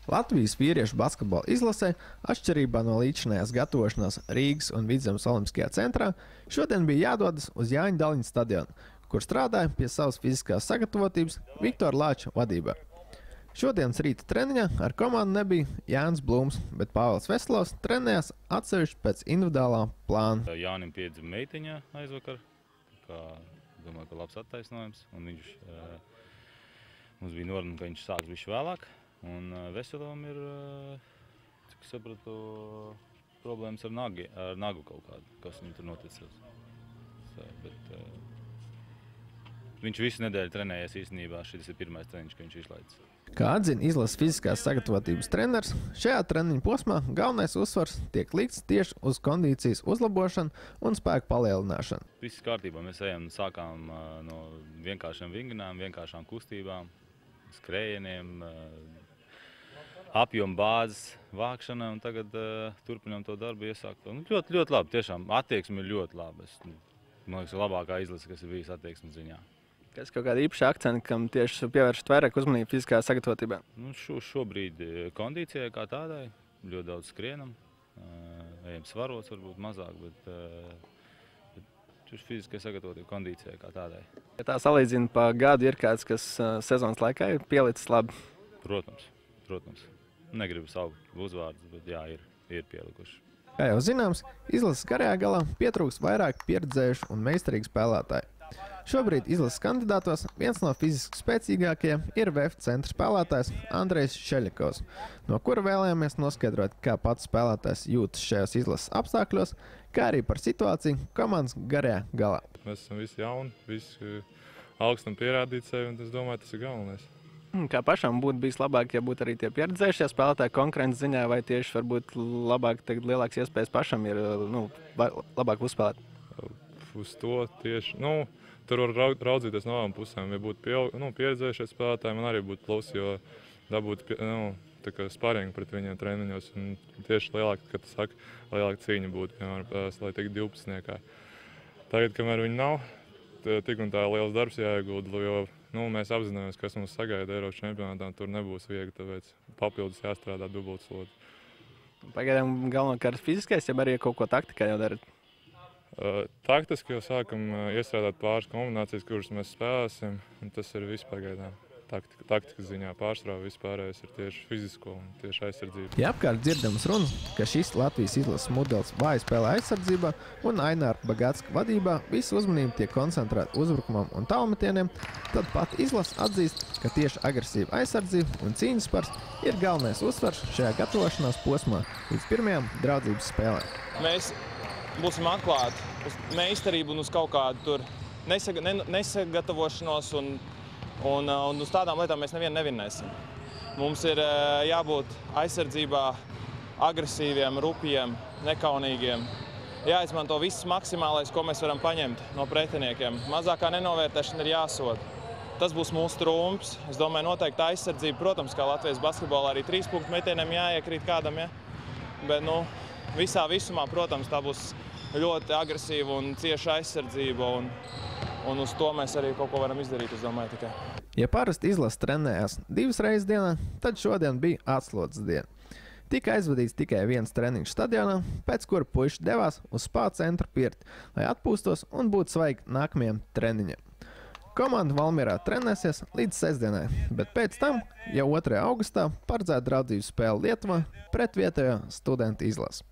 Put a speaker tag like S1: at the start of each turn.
S1: Latvijas vīriešu basketbola izlasē, atšķirībā no līdzinājās gatavošanās Rīgas un Vidzemes Olimpiskajā centrā, šodien bija jādodas uz Jāņa Daliņa stadionu, kur strādāja pie savas fiziskās sagatavotības Viktora Lāča vadībā. Šodienas rīta treniņā ar komandu nebija Jānis Blūms, bet Pāvils Veslovs trenējās atsevišķi pēc individuālā plāna.
S2: Jānim piedzima meitiņa aizvakar, domāju, ka labs attaisnojums, un viņš mums bija noruna, ka viņš sāks bišķi vēlāk. Un Veselovam ir, cik sapratu, problēmas ar nagu kaut kādu, kas viņam tur noticis. Bet viņš visu nedēļu trenējies īstenībā, šis ir pirmais treniņš, ka viņš izlaicis.
S1: Kā atzina izlases fiziskās sagatavotības treneris, šajā treniņa posmā galvenais uzsvars tiek likts tieši uz kondīcijas uzlabošanu un spēku palielināšanu.
S2: Viss kārtībā, mēs sākām no vienkāršiem vingrinājumiem, vienkāršām kustībām, skrējieniem, apjoma bāzes vākšana, un tagad turpinām to darbu iesākt. Ļoti, ļoti labi, tiešām attieksme ir ļoti laba. Man liekas, labākā izlase, kas ir bijis attieksmes ziņā.
S1: Kas kaut kāda īpaša akcenta, kam tieši pievēršat vairāk uzmanību fiziskā sagatavotībā?
S2: Šobrīd kondīcijai kā tādai, ļoti daudz skrienam, ejam svaros varbūt mazāk, bet fiziskai sagatavotība kondīcijai kā tādai.
S1: Ja tā salīdzina pa gadu, ir kāds, kas sezonas laikā ir pielicis labi?
S2: Protams. Negribu saukt uzvārdus, bet jā, ir pielikuši.
S1: Kā jau zināms, izlases garajā galā pietrūkst vairāk pieredzējušu un meistarīgu spēlētāju. Šobrīd izlases kandidātos viens no fiziski spēcīgākajiem ir VF centra spēlētājs Andrejs Šeļakovs, no kura vēlējāmies noskaidrot, kā pats spēlētājs jūtas šajos izlases apstākļos, kā arī par situāciju komandas garajā galā.
S3: Mēs esam visi jauni, visi augstam pierādīt sevi, un es domāju, tas ir galvenais.
S1: Kā pašam būtu bijis labāk, ja būtu arī tie pieredzējušie spēlētāji konkurences ziņā, vai tieši varbūt labāk, tagad lielāks iespējas pašam ir labāk uzspēlēt?
S3: Uz to tieši, tur var raudzīties no abām pusēm. Ja būtu pieredzējušie spēlētāji, man arī būtu plus, jo dabūt sparingu pret viņiem treniņos. Un tieši lielāka cīņa būtu, piemēram, lai tik 12. Tagad, kamēr viņi nav, tik un tā liels darbs jāiegulda, jo mēs apzināmies, kas mums sagaida Eiropas čempionātā, un tur nebūs viegli, tāpēc papildus jāstrādā dubultslodzi.
S1: Pagaidām galvenokārt fiziskais, ja arī kaut ko taktikā jau darat?
S3: Taktiski jau sākam iestrādāt pāris kombinācijas, kuras mēs spēlēsim, un tas ir viss pagaidām. Taktikas ziņā pārsvarā vispārējais ir tieši fizisko un tieši aizsardzība.
S1: Ja apkārt dzirdams runas, ka šis Latvijas izlases modelis vāji spēlē aizsardzībā un Aināra Bagātska vadībā visu uzmanību tiek koncentrēta uzbrukumam un tālmetieniem, tad pat izlase atzīst, ka tieši agresīva aizsardzība un cīņas spars ir galvenais uzsvars šajā gatavošanās posmā līdz pirmajām draudzības spēlēm.
S4: Mēs būsim atklāti uz meistarību un uz kaut kādu tur nesagatavošanos un uz tādām lietām mēs nevienu nevinnēsim. Mums ir jābūt aizsardzībā agresīviem, rupjiem, nekaunīgiem. Jāizmanto viss maksimālais, ko mēs varam paņemt no pretiniekiem. Mazākā nenovērtēšana ir jāsod. Tas būs mūsu trumps. Es domāju, noteikti aizsardzība, protams, kā Latvijas basketbolā arī 3 punktu metieniem jāiekrīt kādam, ja? Bet, visā visumā, protams, tā būs ļoti agresīva un cieša aizsardzība, un uz to mēs arī kaut ko varam izdarīt, es domāju, tikai.
S1: Ja parasti izlase trenējās 2 reizes dienā, tad šodien bija atslodzes diena. Tika aizvadīts tikai viens treniņš stadionā, pēc kura puiši devās uz spā centru Pirti, lai atpūstos un būtu svaigi nākamajam treniņam. Komanda Valmierā trenēsies līdz sestdienai, bet pēc tam, jau 2. augustā, paredzēta draudzības spēle Lietuvā pret vietējo studentu izlasi.